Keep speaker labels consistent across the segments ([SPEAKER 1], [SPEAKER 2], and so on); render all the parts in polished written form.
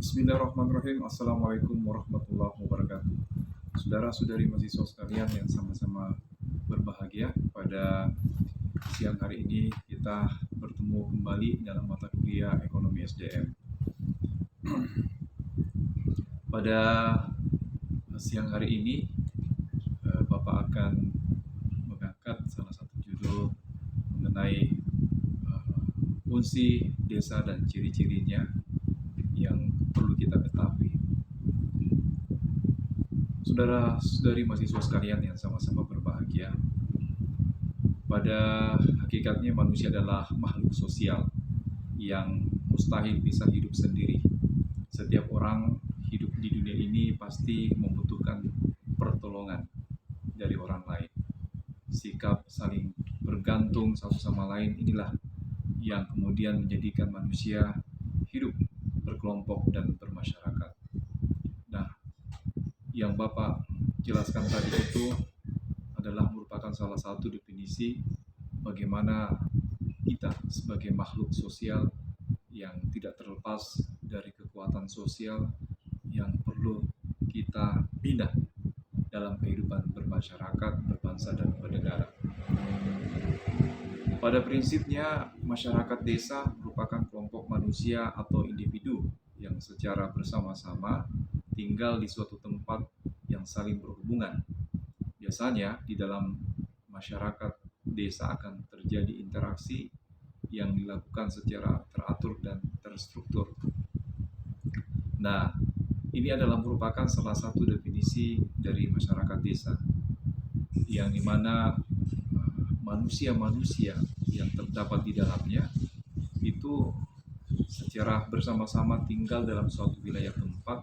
[SPEAKER 1] Bismillahirrahmanirrahim. Assalamualaikum warahmatullahi wabarakatuh. Saudara-saudari mahasiswa sekalian yang sama-sama berbahagia, pada siang hari ini kita bertemu kembali dalam mata kuliah Ekonomi SDM. Pada siang hari ini Bapak akan mengangkat salah satu judul mengenai fungsi desa dan ciri-cirinya yang perlu kita ketahui. Saudara-saudari mahasiswa sekalian yang sama-sama berbahagia, pada hakikatnya manusia adalah makhluk sosial yang mustahil bisa hidup sendiri. Setiap orang hidup di dunia ini pasti membutuhkan pertolongan dari orang lain. Sikap saling bergantung satu sama lain inilah yang kemudian menjadikan manusia hidup berkelompok dan bermasyarakat. Nah, yang Bapak jelaskan tadi itu adalah merupakan salah satu definisi bagaimana kita sebagai makhluk sosial yang tidak terlepas dari kekuatan sosial yang perlu kita bina dalam kehidupan bermasyarakat, berbangsa, dan bernegara. Pada prinsipnya, masyarakat desa merupakan kelompok manusia atau individu yang secara bersama-sama tinggal di suatu tempat yang saling berhubungan. Biasanya di dalam masyarakat desa akan terjadi interaksi yang dilakukan secara teratur dan terstruktur. Nah, ini adalah merupakan salah satu definisi dari masyarakat desa, yang dimana manusia-manusia yang terdapat di dalamnya itu secara bersama-sama tinggal dalam suatu wilayah tempat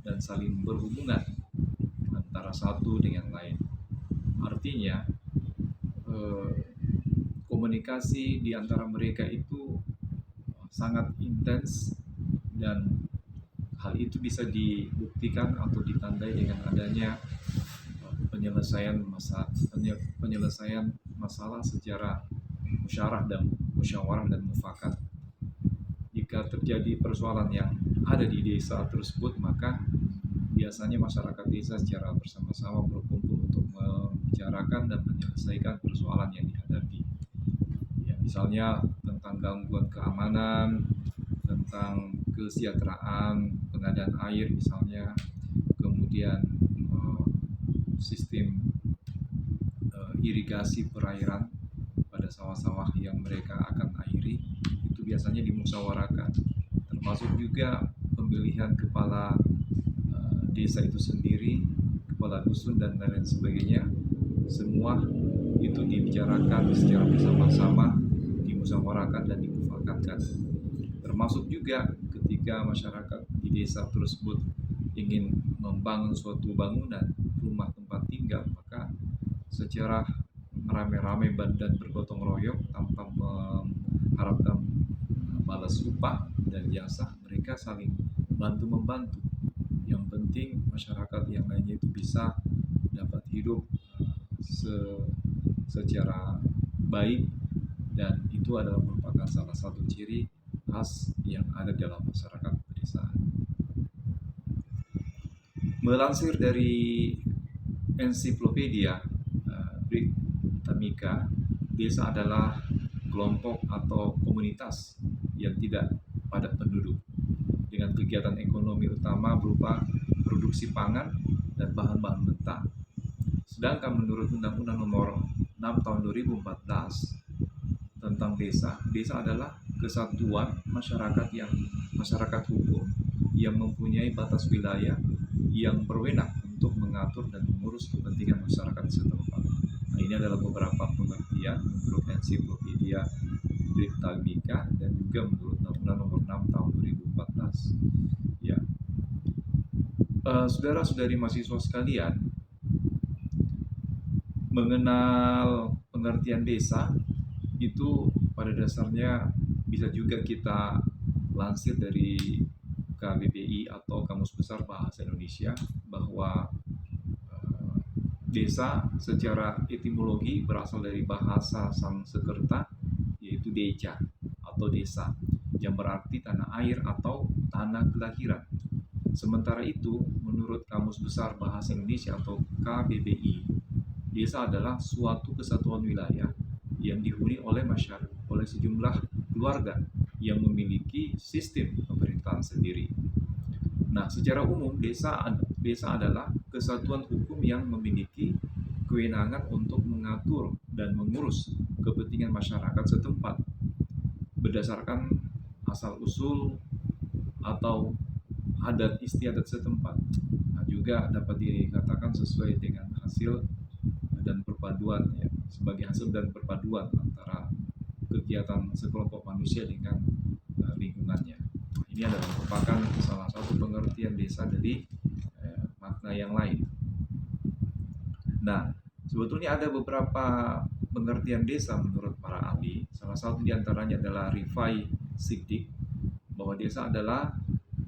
[SPEAKER 1] dan saling berhubungan antara satu dengan lain. Artinya, komunikasi di antara mereka itu sangat intens, dan hal itu bisa dibuktikan atau ditandai dengan adanya penyelesaian masalah secara musyawarah dan mufakat. Jika terjadi persoalan yang ada di desa tersebut, maka biasanya masyarakat desa secara bersama-sama berkumpul untuk membicarakan dan menyelesaikan persoalan yang dihadapi. Ya, misalnya tentang gangguan keamanan, tentang kesejahteraan, pengadaan air misalnya, kemudian sistem irigasi perairan pada sawah-sawah yang mereka akan airi, itu biasanya dimusyawarahkan. Termasuk juga pemilihan kepala desa itu sendiri, kepala dusun dan lain sebagainya. Semua itu dibicarakan secara bersama-sama, dimusyawarahkan dan dimufakatkan. Termasuk juga ketika masyarakat di desa tersebut ingin membangun suatu bangunan rumah tempat tinggal, maka secara rame-rame dan bergotong royong tanpa mengharapkan balas upah dan jasa, mereka saling bantu-membantu. Yang penting masyarakat yang lainnya itu bisa dapat hidup secara baik, dan itu adalah merupakan salah satu ciri khas yang ada dalam masyarakat pedesaan. Melansir dari ensiklopedia Britannica, desa adalah kelompok atau komunitas yang tidak padat penduduk, dengan kegiatan ekonomi utama berupa produksi pangan dan bahan-bahan mentah. Sedangkan menurut Undang-Undang Nomor 6 Tahun 2014 tentang desa, desa adalah kesatuan masyarakat hukum yang mempunyai batas wilayah yang berwenang untuk mengatur dan mengurus kepentingan masyarakat setempat. Nah, ini adalah beberapa pengertian menurut ensiklopedia Britannica dan juga menurut Undang-Undang Nomor 6 Tahun 2014. Ya, saudara-saudari mahasiswa sekalian, mengenal pengertian desa itu pada dasarnya bisa juga kita lansir dari KBBI atau Kamus Besar Bahasa Indonesia, bahwa desa secara etimologi berasal dari bahasa Sanskerta, yaitu deca atau desa. yang berarti tanah air atau tanah kelahiran. Sementara itu, menurut Kamus Besar Bahasa Indonesia atau KBBI, desa adalah suatu kesatuan wilayah yang dihuni oleh masyarakat, oleh sejumlah keluarga yang memiliki sistem pemerintahan sendiri. Nah, secara umum desa adalah kesatuan hukum yang memiliki kewenangan untuk mengatur dan mengurus kepentingan masyarakat setempat berdasarkan asal-usul atau adat istiadat setempat. Nah, juga dapat dikatakan sesuai dengan hasil dan perpaduan ya, sebagai hasil dan perpaduan antara kegiatan sekelompok manusia dengan lingkungannya. Ini adalah merupakan salah satu pengertian desa dari makna yang lain. Nah, sebetulnya ada beberapa pengertian desa menurut para ahli. Salah satu diantaranya adalah Rifai Siddiq, bahwa desa adalah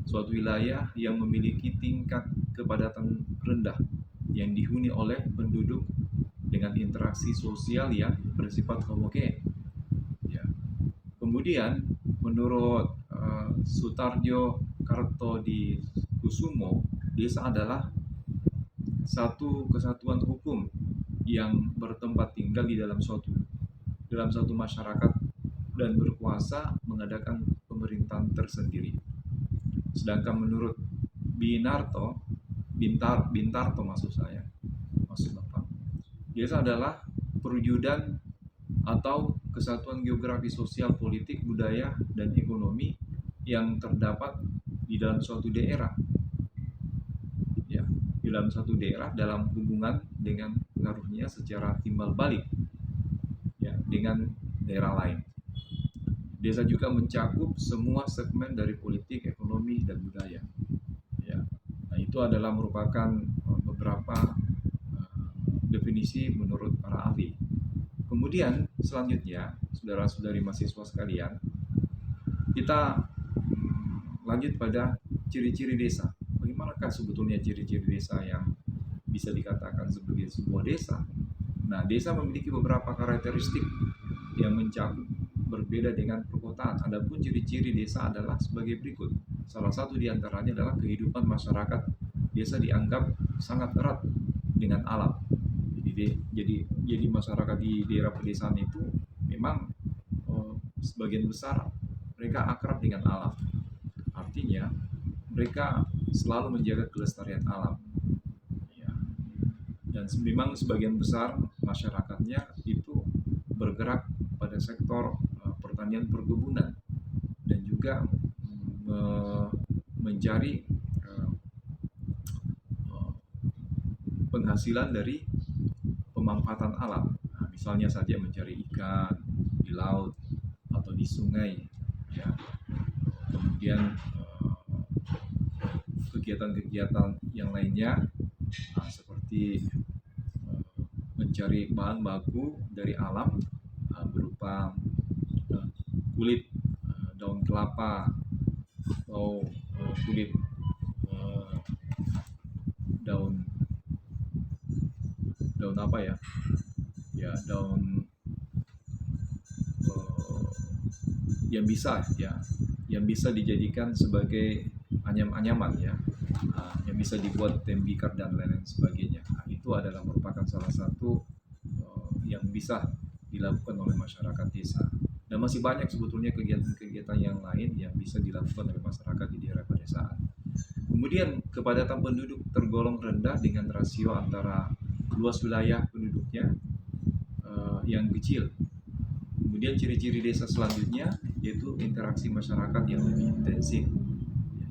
[SPEAKER 1] suatu wilayah yang memiliki tingkat kepadatan rendah yang dihuni oleh penduduk dengan interaksi sosial yang bersifat homogen. Ya. Kemudian menurut Sutarjo Kartodikusumo, desa adalah satu kesatuan hukum yang bertempat tinggal di dalam suatu masyarakat dan berkuasa mengadakan pemerintahan tersendiri. Sedangkan menurut Bintarto maksud Bapak, desa adalah perwujudan atau kesatuan geografi sosial, politik, budaya, dan ekonomi yang terdapat di dalam suatu daerah. Ya, di dalam suatu daerah dalam hubungan dengan pengaruhnya secara timbal balik ya, dengan daerah lain. Desa juga mencakup semua segmen dari politik, ekonomi, dan budaya. Ya. Nah, itu adalah merupakan beberapa definisi menurut para ahli. Kemudian selanjutnya, saudara-saudari mahasiswa sekalian, kita lanjut pada ciri-ciri desa. Bagaimanakah sebetulnya ciri-ciri desa yang bisa dikatakan sebagai sebuah desa? Nah, desa memiliki beberapa karakteristik yang mencakup berbeda dengan perkotaan. Adapun ciri-ciri desa adalah sebagai berikut. Salah satu di antaranya adalah kehidupan masyarakat desa dianggap sangat erat dengan alam. Jadi masyarakat di daerah pedesaan itu memang sebagian besar mereka akrab dengan alam. Artinya mereka selalu menjaga kelestarian alam. Ya. Dan memang sebagian besar masyarakatnya itu bergerak pada sektor pertanian perkebunan dan juga mencari penghasilan dari pemanfaatan alam. Nah, misalnya saja mencari ikan di laut atau di sungai, ya. Kemudian kegiatan-kegiatan yang lainnya seperti mencari bahan baku dari alam berupa kulit daun kelapa atau kulit daun apa ya? Ya, daun yang bisa dijadikan sebagai anyam-anyaman ya. Yang bisa dibuat tembikar dan lain-lain sebagainya. Nah, itu adalah merupakan salah satu yang bisa dilakukan oleh masyarakat desa. Dan masih banyak sebetulnya kegiatan-kegiatan yang lain yang bisa dilakukan oleh masyarakat di daerah pedesaan. Kemudian kepadatan penduduk tergolong rendah dengan rasio antara luas wilayah penduduknya yang kecil. Kemudian ciri-ciri desa selanjutnya yaitu interaksi masyarakat yang lebih intensif.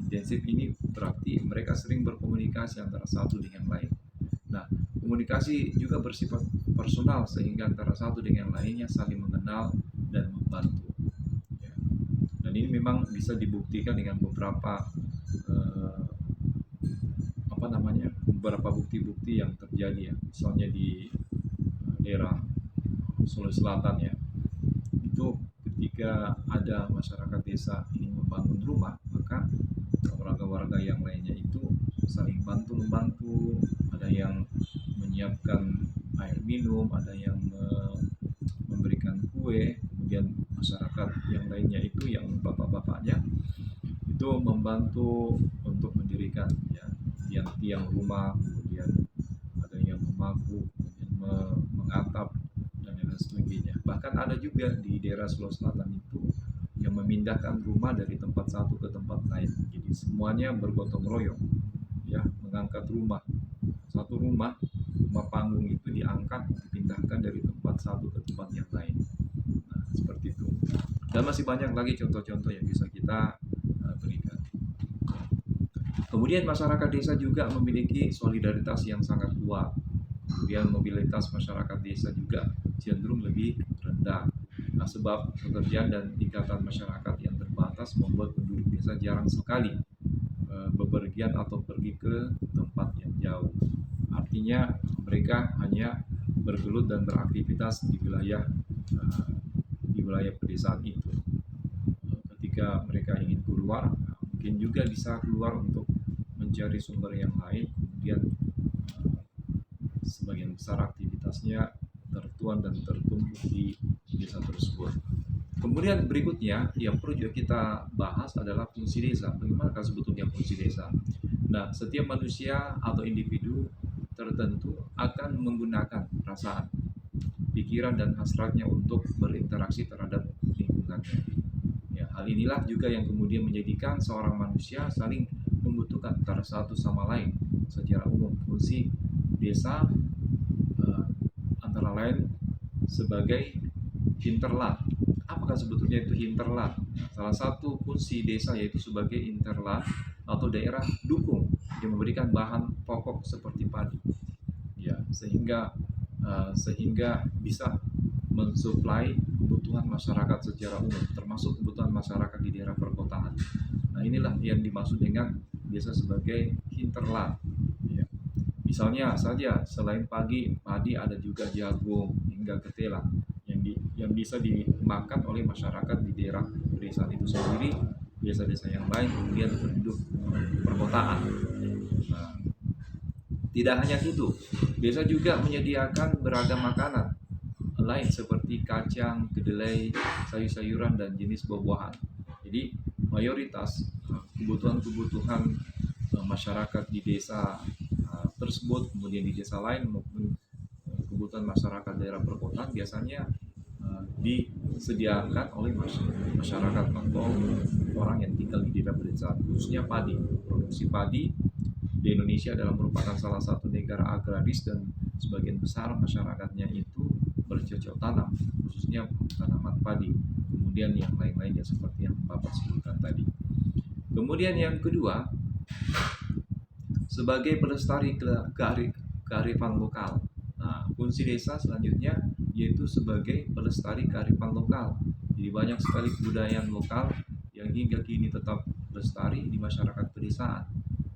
[SPEAKER 1] Intensif ini berarti mereka sering berkomunikasi antara satu dengan lain. Nah, komunikasi juga bersifat personal sehingga antara satu dengan lainnya saling mengenal dan membantu. Ya. Dan ini memang bisa dibuktikan dengan beberapa bukti-bukti yang terjadi ya. Misalnya di daerah Sulawesi Selatan ya. Itu ketika ada masyarakat desa ingin membangun rumah, maka warga-warga yang lainnya itu saling bantu-membantu, ada yang menyiapkan air minum, ada yang memberikan kue, kemudian kemudian masyarakat yang lainnya itu yang bapak-bapaknya itu membantu untuk mendirikan ya tiang-tiang rumah, kemudian ada yang memaku, kemudian mengatap dan lain sebagainya. Bahkan ada juga di daerah Sulawesi Selatan itu yang memindahkan rumah dari tempat satu ke tempat lain. Jadi semuanya bergotong royong ya mengangkat rumah. Satu rumah panggung itu diangkat, dipindahkan dari tempat satu ke tempat yang lain. Nah, seperti itu. Dan masih banyak lagi contoh-contoh yang bisa kita berikan. Kemudian masyarakat desa juga memiliki solidaritas yang sangat kuat. Kemudian mobilitas masyarakat desa juga cenderung lebih rendah. Nah, sebab pekerjaan dan ikatan masyarakat yang terbatas membuat penduduk desa jarang sekali bepergian atau pergi ke tempat yang jauh. Artinya mereka hanya bergelut dan beraktivitas di wilayah pedesaan itu. Ketika mereka ingin keluar, mungkin juga bisa keluar untuk mencari sumber yang lain. Kemudian sebagian besar aktivitasnya tertuan dan tertumpuk di desa tersebut. Kemudian berikutnya yang perlu juga kita bahas adalah fungsi desa. Bagaimana sebetulnya fungsi desa? Nah, setiap manusia atau individu tertentu akan menggunakan perasaan, pikiran, dan hasratnya untuk berinteraksi terhadap lingkungannya. Ya, hal inilah juga yang kemudian menjadikan seorang manusia saling membutuhkan antara satu sama lain. Secara umum, fungsi desa antara lain sebagai hinterland. Apakah sebetulnya itu hinterland? Salah satu fungsi desa yaitu sebagai hinterland atau daerah dukung yang memberikan bahan pokok seperti padi, ya sehingga bisa mensuplai kebutuhan masyarakat secara umum, termasuk kebutuhan masyarakat di daerah perkotaan. Nah, inilah yang dimaksud dengan desa sebagai hinterland. Ya. Misalnya saja selain padi ada juga jagung hingga ketela yang bisa dimakan oleh masyarakat di daerah pedesaan itu sendiri, desa-desa yang lain, kemudian penduduk perkotaan. Nah, tidak hanya itu, desa juga menyediakan beragam makanan lain seperti kacang, kedelai, sayur-sayuran, dan jenis buah-buahan. Jadi mayoritas kebutuhan-kebutuhan masyarakat di desa tersebut, kemudian di desa lain maupun kebutuhan masyarakat daerah perkotaan biasanya disediakan oleh masyarakat atau orang yang tinggal di daerah pedesaan, khususnya padi. Produksi padi di Indonesia adalah merupakan salah satu negara agraris dan sebagian besar masyarakatnya itu bercocok tanam, khususnya tanaman padi. Kemudian yang lain-lainnya seperti yang Bapak sebutkan tadi. Kemudian yang kedua, sebagai pelestari kearifan lokal. Nah, fungsi desa selanjutnya yaitu sebagai pelestari kearifan lokal. Jadi banyak sekali kebudayaan lokal yang hingga kini tetap lestari di masyarakat pedesaan.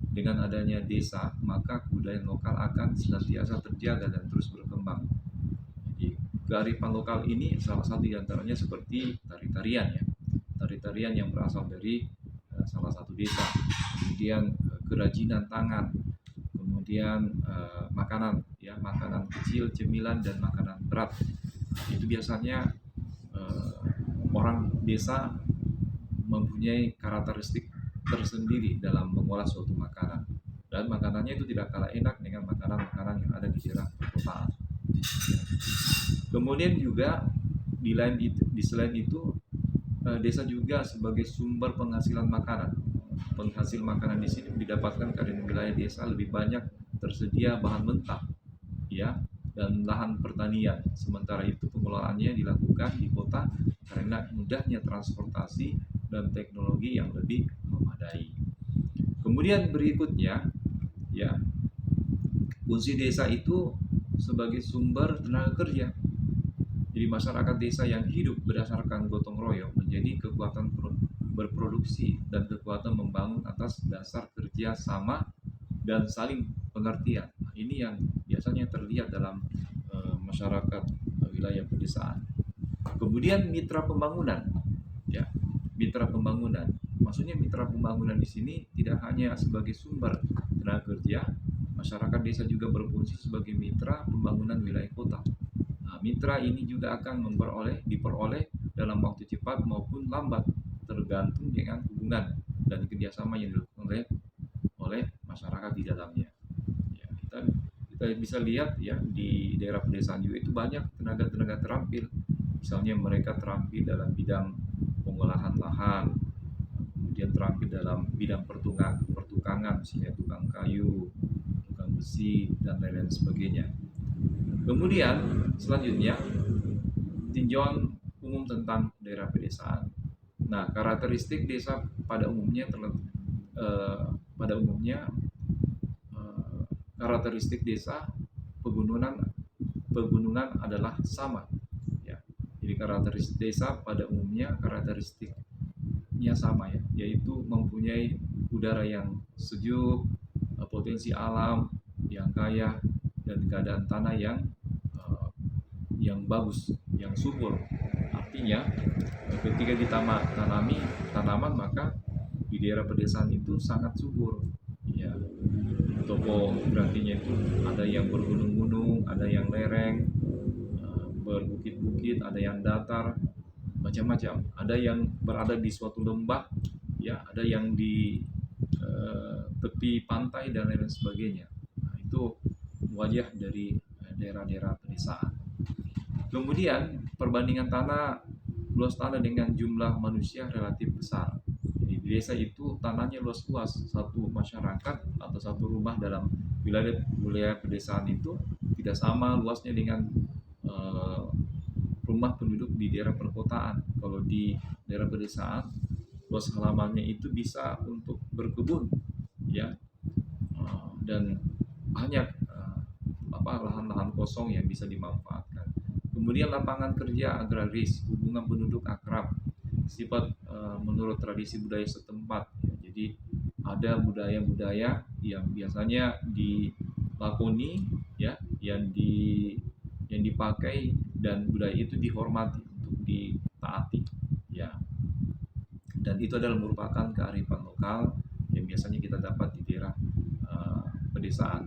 [SPEAKER 1] Dengan adanya desa, maka kebudayaan lokal akan senantiasa terjaga dan terus berkembang. Jadi, kearifan lokal ini salah satu diantaranya seperti tari-tarian ya. Tari-tarian yang berasal dari salah satu desa. Kemudian kerajinan tangan, kemudian makanan ya, makanan kecil, cemilan, dan makanan berat. Itu biasanya orang desa mempunyai karakteristik tersendiri dalam mengolah suatu makanan, dan makanannya itu tidak kalah enak dengan makanan-makanan yang ada di daerah perkotaan. Kemudian juga di selain itu desa juga sebagai sumber penghasilan makanan. Penghasil makanan di sini didapatkan karena wilayah desa lebih banyak tersedia bahan mentah, ya, dan lahan pertanian. Sementara itu pengelolaannya dilakukan di kota karena mudahnya transportasi dan teknologi yang lebih memadai. Kemudian berikutnya, ya, fungsi desa itu sebagai sumber tenaga kerja. Jadi masyarakat desa yang hidup berdasarkan gotong royong menjadi kekuatan berproduksi dan kekuatan membangun atas dasar kerja sama dan saling pengertian. Nah, ini yang biasanya terlihat dalam masyarakat wilayah pedesaan. Kemudian mitra pembangunan, ya, mitra pembangunan. Maksudnya mitra pembangunan di sini tidak hanya sebagai sumber tenaga kerja, masyarakat desa juga berfungsi sebagai mitra pembangunan wilayah kota. Nah, mitra ini juga akan diperoleh dalam waktu cepat maupun lambat, tergantung dengan hubungan dan kerjasama yang dilakukan oleh masyarakat di dalamnya. Ya, kita bisa lihat ya di daerah pedesaan juga itu banyak tenaga-tenaga terampil. Misalnya mereka terampil dalam bidang pengolahan lahan, kemudian terampil dalam bidang pertukangan, misalnya tukang kayu, tukang besi, dan lain-lain sebagainya. Kemudian selanjutnya tinjauan umum tentang daerah pedesaan. Nah, karakteristik desa pada umumnya karakteristik desa pegunungan pegunungan adalah sama. Ya. Jadi karakteristik desa pada umumnya karakteristiknya sama ya, yaitu mempunyai udara yang sejuk, potensi alam yang kaya, dan keadaan tanah yang bagus, yang subur. Artinya ketika ditanami tanaman, maka di daerah pedesaan itu sangat subur. Ya, topografinya itu ada yang bergunung-gunung, ada yang lereng, berbukit-bukit, ada yang datar, macam-macam. Ada yang berada di suatu lembah, ya, ada yang di tepi pantai dan lain sebagainya. Nah, itu wajah dari daerah-daerah pedesaan. Kemudian perbandingan luas tanah dengan jumlah manusia relatif besar. Jadi di desa itu tanahnya luas-luas, satu masyarakat atau satu rumah dalam wilayah pedesaan itu tidak sama luasnya dengan rumah penduduk di daerah perkotaan. Kalau di daerah pedesaan, luas halamannya itu bisa untuk berkebun, ya, dan banyak lahan-lahan kosong yang bisa dimanfaatkan. Kemudian lapangan kerja agraris, hubungan penduduk akrab, sifat menurut tradisi budaya setempat. Ya, jadi ada budaya-budaya yang biasanya dilakoni, ya, yang dipakai, dan budaya itu dihormati untuk ditaati, ya. Dan itu adalah merupakan kearifan lokal yang biasanya kita dapat di daerah pedesaan.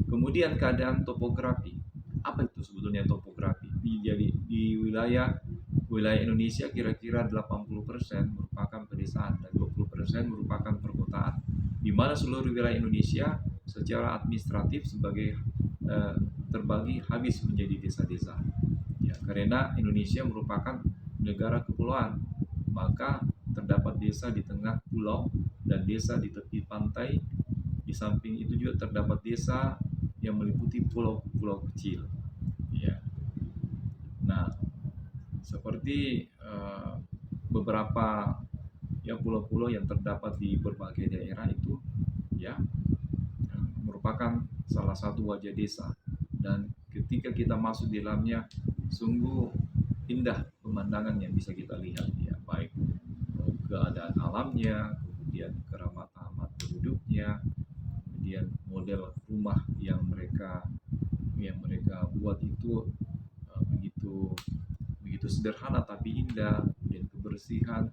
[SPEAKER 1] Kemudian keadaan topografi. Apa itu sebetulnya topografi? Jadi di wilayah Indonesia kira-kira 80% merupakan pedesaan dan 20% merupakan perkotaan. Di mana seluruh wilayah Indonesia secara administratif terbagi habis menjadi desa-desa. Ya, karena Indonesia merupakan negara kepulauan, maka terdapat desa di tengah pulau dan desa di tepi pantai. Di samping itu juga terdapat desa yang meliputi pulau-pulau kecil. Ya. Nah, seperti beberapa pulau-pulau yang terdapat di berbagai daerah itu, ya, merupakan salah satu wajah desa. Dan ketika kita masuk di dalamnya, sungguh indah pemandangan yang bisa kita lihat, ya, baik keadaan alamnya, kemudian keramah tamahan penduduknya, kemudian model rumah yang mereka buat itu begitu sederhana tapi indah, kemudian kebersihan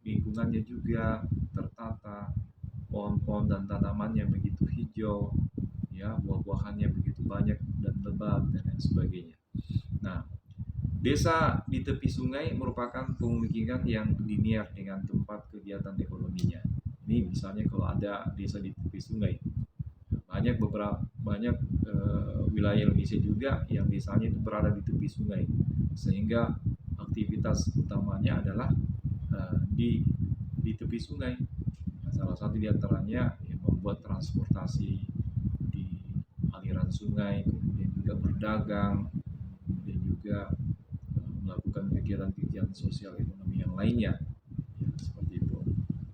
[SPEAKER 1] lingkungannya juga tertata, pohon-pohon dan tanamannya begitu hijau, ya, buah-buahannya begitu banyak dan lebat dan lain sebagainya. Nah, desa di tepi sungai merupakan pemukiman yang linear dengan tempat kegiatan ekonominya. Ini misalnya kalau ada desa di tepi sungai, banyak wilayah Indonesia juga yang desanya itu berada di tepi sungai, sehingga aktivitas utamanya adalah di tepi sungai. Salah satu di antaranya yang membuat transportasi di aliran sungai, kemudian juga berdagang, kemudian juga melakukan kegiatan-kegiatan sosial ekonomi yang lainnya, ya, seperti itu.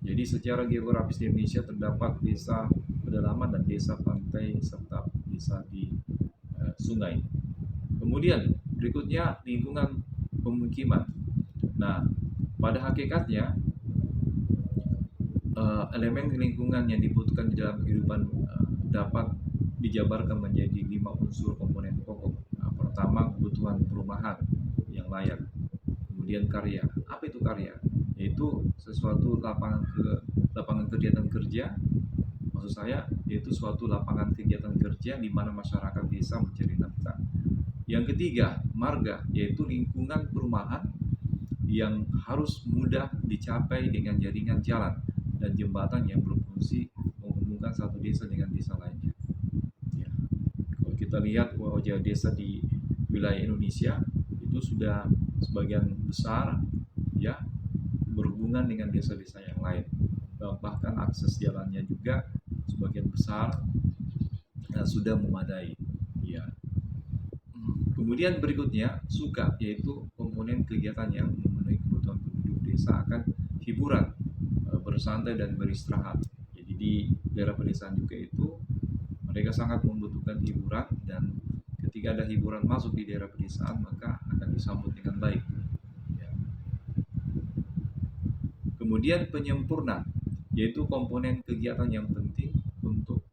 [SPEAKER 1] Jadi secara geografis di Indonesia terdapat desa pedalaman dan desa pantai serta desa di sungai. Kemudian berikutnya lingkungan pemukiman. Nah, pada hakikatnya elemen lingkungan yang dibutuhkan di dalam kehidupan dapat dijabarkan menjadi 5 unsur komponen pokok. Nah, pertama, kebutuhan perumahan yang layak. Kemudian karya. Apa itu karya? Yaitu sesuatu lapangan kegiatan kerja. Maksud saya yaitu suatu lapangan kegiatan kerja di mana masyarakat desa mencari nafkah. Yang ketiga, marga, yaitu lingkungan perumahan yang harus mudah dicapai dengan jaringan jalan dan jembatan yang berfungsi menghubungkan satu desa dengan desa lainnya. Ya. Kalau kita lihat wajah desa di wilayah Indonesia itu sudah sebagian besar ya berhubungan dengan desa-desa yang lain. Bahkan akses jalannya juga sebagian besar sudah memadai. Ya. Kemudian berikutnya suka, yaitu komponen kegiatan yang memenuhi kebutuhan penduduk desa akan hiburan, bersantai dan beristirahat. Jadi di daerah pedesaan juga itu mereka sangat membutuhkan hiburan, dan ketika ada hiburan masuk di daerah pedesaan maka akan disambut dengan baik. Ya. Kemudian penyempurna, yaitu komponen kegiatan yang penting untuk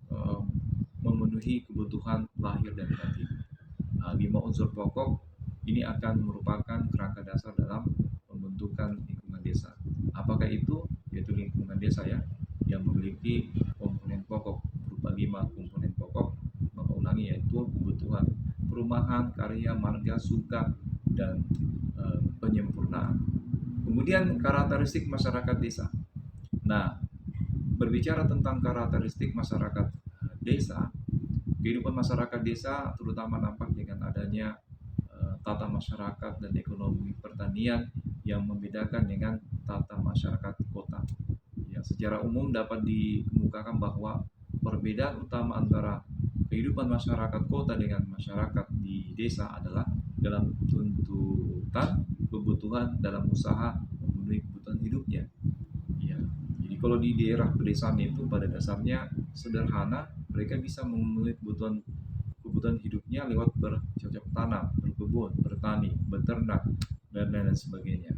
[SPEAKER 1] memenuhi kebutuhan lahir dan batin. 5 unsur pokok ini akan merupakan kerangka dasar dalam pembentukan lingkungan desa. Apakah itu? Yaitu lingkungan desa ya, yang memiliki komponen pokok berupa 5 komponen pokok. Maka ulangi, yaitu kebutuhan perumahan, karya, marga, suka, dan penyempurnaan. Kemudian karakteristik masyarakat desa. Nah, berbicara tentang karakteristik masyarakat desa, kehidupan masyarakat desa terutama nampak dengan adanya tata masyarakat dan ekonomi pertanian yang membedakan dengan tata masyarakat kota. Ya, secara umum dapat dikemukakan bahwa perbedaan utama antara kehidupan masyarakat kota dengan masyarakat di desa adalah dalam tuntutan kebutuhan dalam usaha memenuhi kebutuhan hidupnya. Ya, jadi kalau di daerah pedesaan itu pada dasarnya sederhana, mereka bisa memenuhi kebutuhan hidupnya lewat bercocok tanam, berkebun, bertani, beternak, dan lain sebagainya.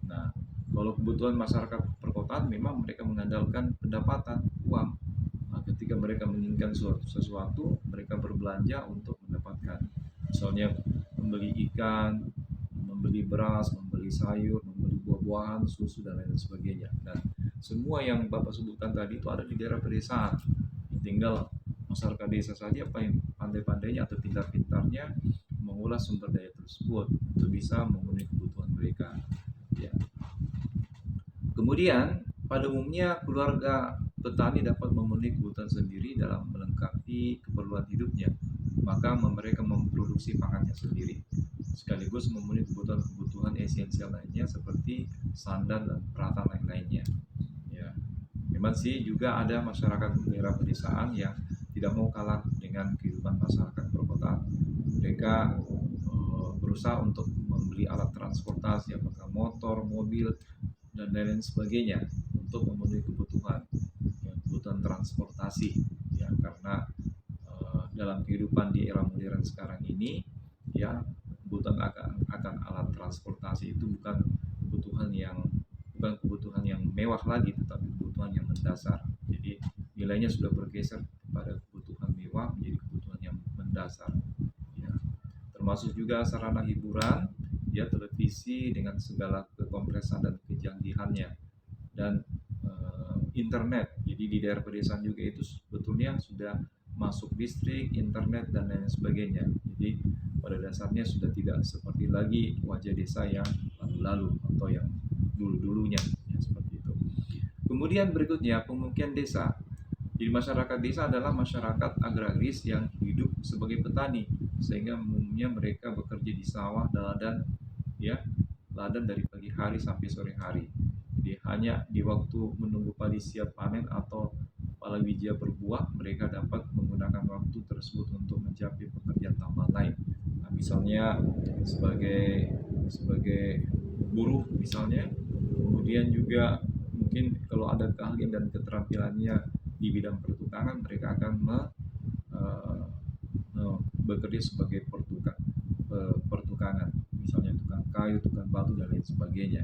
[SPEAKER 1] Nah, kalau kebutuhan masyarakat perkotaan memang mereka mengandalkan pendapatan uang. Nah, ketika mereka menginginkan sesuatu, mereka berbelanja untuk mendapatkan. Misalnya membeli ikan, membeli beras, membeli sayur, membeli buah-buahan, susu, dan lain sebagainya. Dan semua yang Bapak sebutkan tadi itu ada di daerah pedesaan. Tinggal masyarakat desa saja pandai-pandainya atau pintar-pintarnya mengolah sumber daya tersebut untuk bisa memenuhi kebutuhan mereka. Ya. Kemudian pada umumnya keluarga petani dapat memenuhi kebutuhan sendiri dalam melengkapi keperluan hidupnya, maka mereka memproduksi pangannya sendiri sekaligus memenuhi kebutuhan esensial lainnya seperti sandang dan peralatan lain-lainnya. Ya. Memang sih juga ada masyarakat daerah pedesaan yang tidak mau kalah dengan kehidupan masyarakat perkotaan. Mereka berusaha untuk membeli alat transportasi, apakah motor, mobil, dan lain sebagainya untuk memenuhi kebutuhan transportasi. Ya, karena dalam kehidupan di era modern sekarang ini, ya kebutuhan akan alat transportasi itu bukan kebutuhan yang mewah lagi, tetapi kebutuhan yang mendasar. Jadi nilainya sudah bergeser pada kebutuhan mewah menjadi kebutuhan yang mendasar. Ya. Termasuk juga sarana hiburan, ya televisi dengan segala kekompresan dan kejanggihannya, dan internet. Jadi di daerah pedesaan juga itu sebetulnya sudah masuk listrik, internet, dan lain sebagainya. Jadi pada dasarnya sudah tidak seperti lagi wajah desa yang lalu-lalu atau yang dulu-dulunya, ya, seperti itu. Kemudian berikutnya pemukiman desa. Jadi masyarakat desa adalah masyarakat agraris yang hidup sebagai petani, sehingga umumnya mereka bekerja di sawah, ladang, ya, ladang dari pagi hari sampai sore hari. Jadi hanya di waktu menunggu padi siap panen atau palawija berbuah, mereka dapat menggunakan waktu tersebut untuk mencapai pekerjaan tambahan lain. Nah, misalnya sebagai buruh misalnya, kemudian juga mungkin kalau ada keahlian dan keterampilannya di bidang pertukangan, mereka akan bekerja sebagai pertukangan, misalnya tukang kayu, tukang batu, dan lain sebagainya.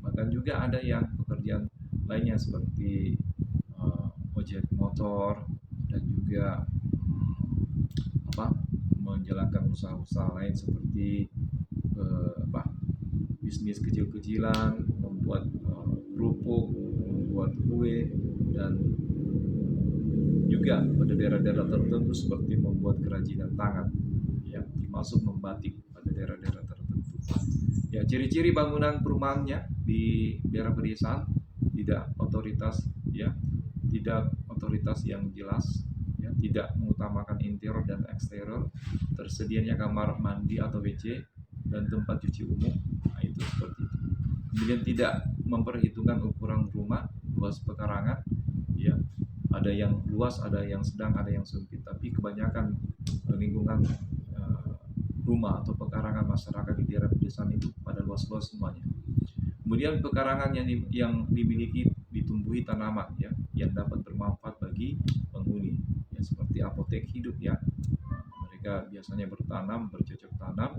[SPEAKER 1] Bahkan juga ada yang pekerjaan lainnya seperti ojek motor, dan juga menjalankan usaha-usaha lain seperti bisnis kecil-kecilan, membuat kerupuk, membuat kue, dan juga pada daerah-daerah tertentu seperti membuat kerajinan tangan, ya, termasuk membatik pada daerah-daerah tertentu. Ya, ciri-ciri bangunan perumahannya di daerah pedesaan tidak otoritas, ya, tidak otoritas yang jelas, ya, tidak mengutamakan interior dan eksterior, tersedianya kamar mandi atau WC dan tempat cuci umum. Nah, itu seperti itu. Kemudian tidak memperhitungkan ukuran rumah, luas pekarangan, ya, ada yang luas, ada yang sedang, ada yang sempit, tapi kebanyakan lingkungan rumah atau pekarangan masyarakat di daerah pedesaan itu pada luas-luas semuanya. Kemudian pekarangan yang dimiliki ditumbuhi tanaman, ya, yang dapat bermanfaat bagi penghuni, ya, seperti apotek hidup, ya. Mereka biasanya bercocok tanam,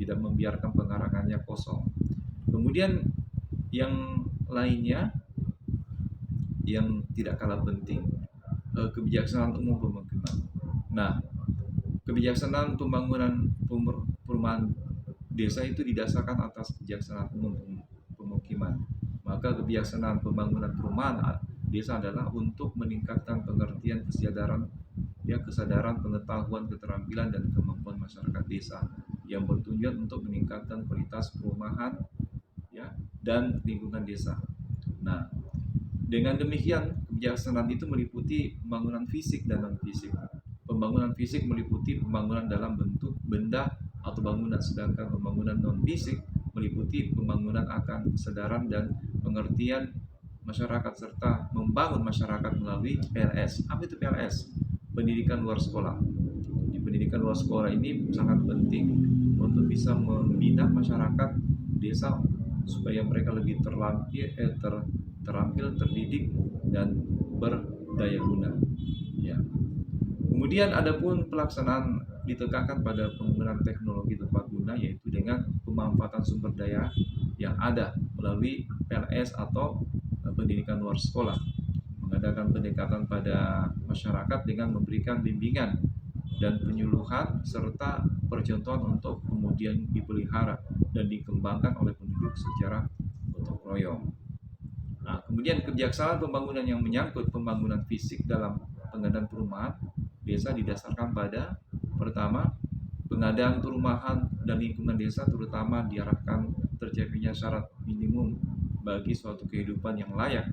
[SPEAKER 1] tidak membiarkan pekarangannya kosong. Kemudian yang lainnya yang tidak kalah penting, kebijaksanaan umum pemukiman. Nah, kebijaksanaan pembangunan perumahan desa itu didasarkan atas kebijaksanaan umum pemukiman. Maka kebijaksanaan pembangunan perumahan desa adalah untuk meningkatkan pengertian kesadaran, ya, kesadaran, pengetahuan, keterampilan dan kemampuan masyarakat desa yang bertujuan untuk meningkatkan kualitas perumahan, ya, dan lingkungan desa. Nah, dengan demikian, kebijaksanaan itu meliputi pembangunan fisik dan non-fisik. Pembangunan fisik meliputi pembangunan dalam bentuk benda atau bangunan, sedangkan pembangunan non-fisik meliputi pembangunan akan kesadaran dan pengertian masyarakat serta membangun masyarakat melalui PLS. Apa itu PLS? Pendidikan luar sekolah. Di pendidikan luar sekolah ini sangat penting untuk bisa membina masyarakat desa supaya mereka lebih terampil, terdidik, dan berdaya guna. Ya. Kemudian adapun pelaksanaan ditekankan pada penggunaan teknologi tepat guna, yaitu dengan pemanfaatan sumber daya yang ada melalui PLS atau pendidikan luar sekolah, mengadakan pendekatan pada masyarakat dengan memberikan bimbingan dan penyuluhan serta percontohan untuk kemudian dipelihara dan dikembangkan oleh penduduk secara gotong royong. Nah, kemudian kebijaksanaan pembangunan yang menyangkut pembangunan fisik dalam pengadaan perumahan desa didasarkan pada, pertama, pengadaan perumahan dan lingkungan desa terutama diarahkan tercapainya syarat minimum bagi suatu kehidupan yang layak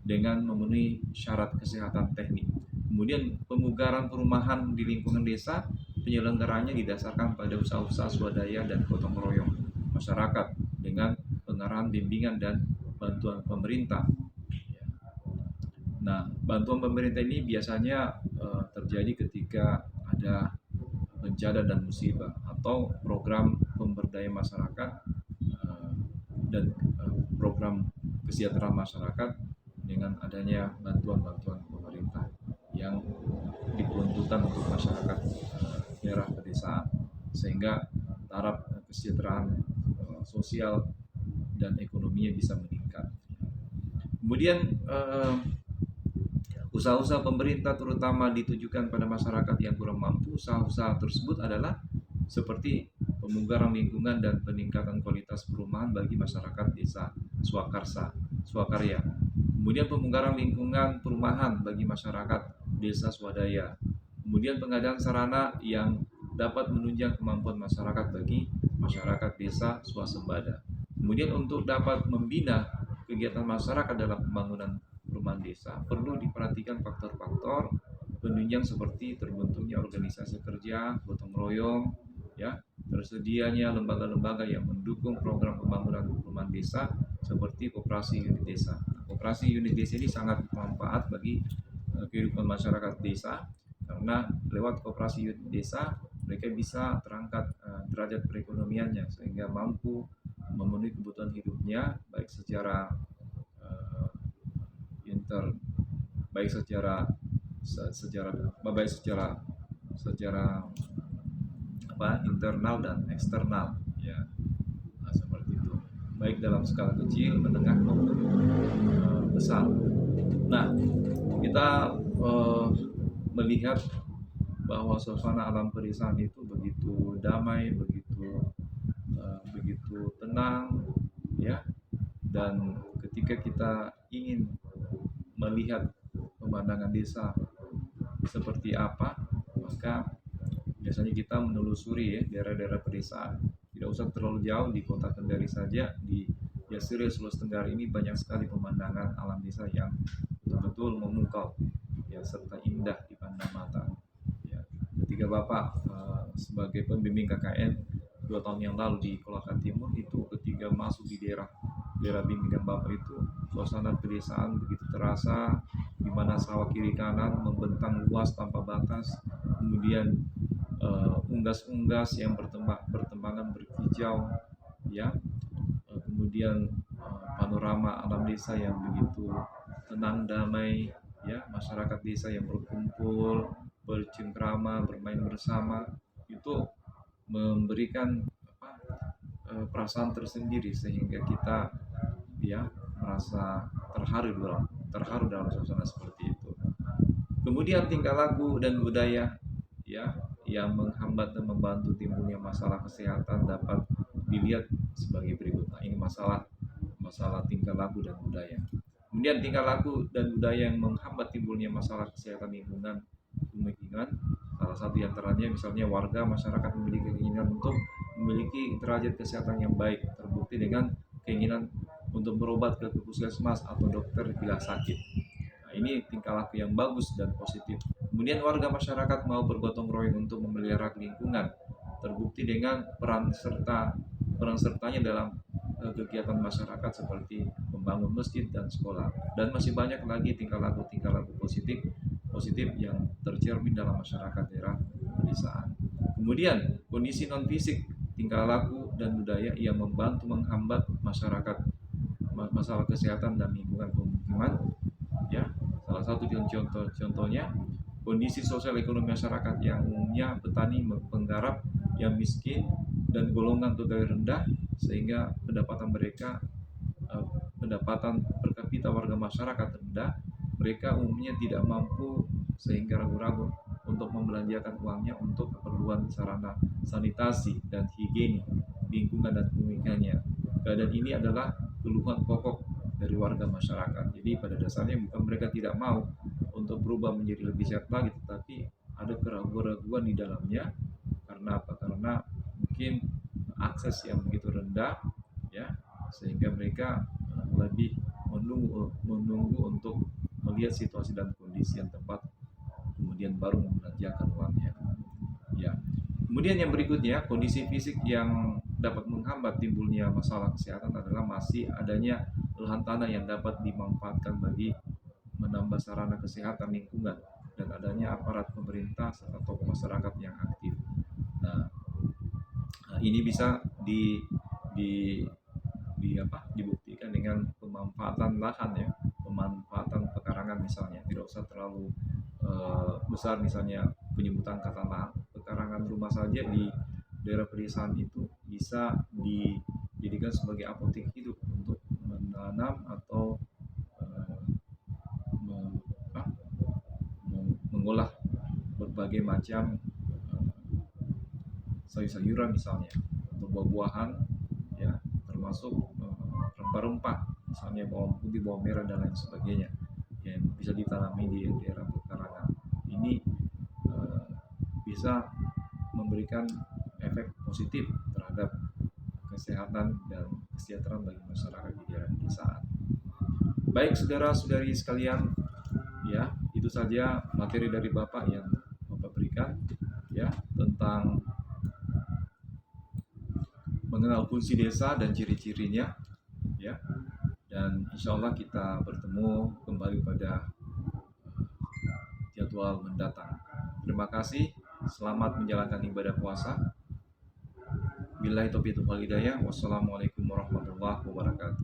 [SPEAKER 1] dengan memenuhi syarat kesehatan teknik. Kemudian pemugaran perumahan di lingkungan desa penyelenggaranya didasarkan pada usaha-usaha swadaya dan gotong royong masyarakat dengan pengarahan, bimbingan, dan bantuan pemerintah. Nah, bantuan pemerintah ini biasanya terjadi ketika ada bencana dan musibah atau program pemberdayaan masyarakat dan program kesejahteraan masyarakat dengan adanya bantuan-bantuan pemerintah yang diperuntukkan untuk masyarakat daerah pedesaan, sehingga taraf kesejahteraan sosial dan ekonominya bisa meningkat. Kemudian usaha-usaha pemerintah terutama ditujukan pada masyarakat yang kurang mampu. Usaha-usaha tersebut adalah seperti pemugaran lingkungan dan peningkatan kualitas perumahan bagi masyarakat desa swakarya. Kemudian pemugaran lingkungan perumahan bagi masyarakat desa swadaya. Kemudian pengadaan sarana yang dapat menunjang kemampuan masyarakat bagi masyarakat desa swasembada. Kemudian untuk dapat membina kegiatan masyarakat dalam pembangunan perumahan desa perlu diperhatikan faktor-faktor penunjang seperti terbentuknya organisasi kerja, gotong royong, ya, tersedianya lembaga-lembaga yang mendukung program pembangunan perumahan desa seperti koperasi unit desa. Koperasi unit desa ini sangat bermanfaat bagi kehidupan masyarakat desa karena lewat koperasi unit desa mereka bisa terangkat derajat perekonomiannya sehingga mampu memenuhi kebutuhan hidupnya baik secara baik secara internal dan eksternal, ya. Nah, seperti itu, baik dalam skala kecil, menengah maupun besar. Nah, kita melihat bahwa suasana alam pedesaan itu begitu damai, begitu tenang, ya. Dan ketika kita ingin melihat pemandangan desa seperti apa, maka biasanya kita menelusuri, ya, daerah-daerah pedesaan. Tidak Tidak usah terlalu jauh, di kota Kendari saja, di Yasiril Sulawesi Tenggara ini banyak sekali pemandangan alam desa yang betul-betul memukau, ya, serta indah dipandang mata. Ya, ketika Bapak sebagai pembimbing KKN 2 tahun yang lalu di Kolaka Timur itu, ketika masuk di daerah bimbingan Bapak itu, suasana pedesaan begitu terasa, di mana sawah kiri kanan membentang luas tanpa batas, kemudian unggas-unggas yang bertembangan berhijau, ya, kemudian panorama alam desa yang begitu tenang damai, ya, masyarakat desa yang berkumpul, bercengkrama, bermain bersama, itu memberikan perasaan tersendiri sehingga kita, ya, merasa terharu dalam suasana seperti itu. Kemudian tingkah laku dan budaya, ya, yang menghambat dan membantu timbulnya masalah kesehatan dapat dilihat sebagai berikut. Nah, ini masalah tingkah laku dan budaya. Kemudian tingkah laku dan budaya yang menghambat timbulnya masalah kesehatan lingkungan kemungkinan salah satu yang antaranya misalnya warga masyarakat memiliki keinginan untuk memiliki derajat kesehatan yang baik, terbukti dengan keinginan untuk berobat ke puskesmas atau dokter bila sakit. Nah, ini tingkah laku yang bagus dan positif. Kemudian warga masyarakat mau bergotong royong untuk memelihara lingkungan, terbukti dengan peran sertanya dalam kegiatan masyarakat seperti membangun masjid dan sekolah. Dan masih banyak lagi tingkah laku positif yang tercermin dalam masyarakat daerah pedesaan. Kemudian kondisi non fisik, tingkah laku dan budaya yang membantu menghambat masyarakat masalah kesehatan dan lingkungan pemukiman, ya. Salah satu contohnya kondisi sosial ekonomi masyarakat yang umumnya petani penggarap yang miskin dan golongan pegawai rendah, sehingga pendapatan per kapita warga masyarakat rendah. Mereka umumnya tidak mampu sehingga ragu-ragu untuk membelanjakan uangnya untuk keperluan sarana sanitasi dan higiene lingkungan dan pemukimannya. Keadaan ini adalah keluhan pokok dari warga masyarakat. Jadi pada dasarnya bukan mereka tidak mau untuk berubah menjadi lebih sehat lagi, tetapi ada keraguan-raguan di dalamnya. Karena apa? Karena mungkin akses yang begitu rendah, ya, sehingga mereka lebih menunggu untuk melihat situasi dan kondisi yang tepat, kemudian baru membelanjakan uangnya, ya. Kemudian yang berikutnya, kondisi fisik yang dapat menghambat timbulnya masalah kesehatan adalah masih adanya lahan tanah yang dapat dimanfaatkan bagi menambah sarana kesehatan lingkungan dan adanya aparat pemerintah serta tokoh masyarakat yang aktif. Nah, ini bisa dibuktikan dengan pemanfaatan lahan, ya, pemanfaatan pekarangan misalnya. Tidak usah terlalu besar, misalnya penyebutan kata lahan, pekarangan rumah saja di daerah pedesaan itu bisa dijadikan sebagai apotek hidup untuk menanam atau mengolah berbagai macam sayur-sayuran misalnya, untuk buah-buahan, ya, termasuk rempah-rempah misalnya bawang putih, bawang merah dan lain sebagainya yang bisa ditanami di daerah pekarangan. Ini bisa memberikan efek positif terhadap kesehatan dan kesejahteraan bagi masyarakat di daerah pedesaan. Baik saudara-saudari sekalian, ya, itu saja materi dari Bapak yang Bapak berikan, ya, tentang mengenal fungsi desa dan ciri-cirinya, ya. Dan insya Allah kita bertemu kembali pada jadwal mendatang. Terima kasih. Selamat menjalankan ibadah puasa. Billahi taufiq wal hidayah. Wassalamualaikum warahmatullahi wabarakatuh.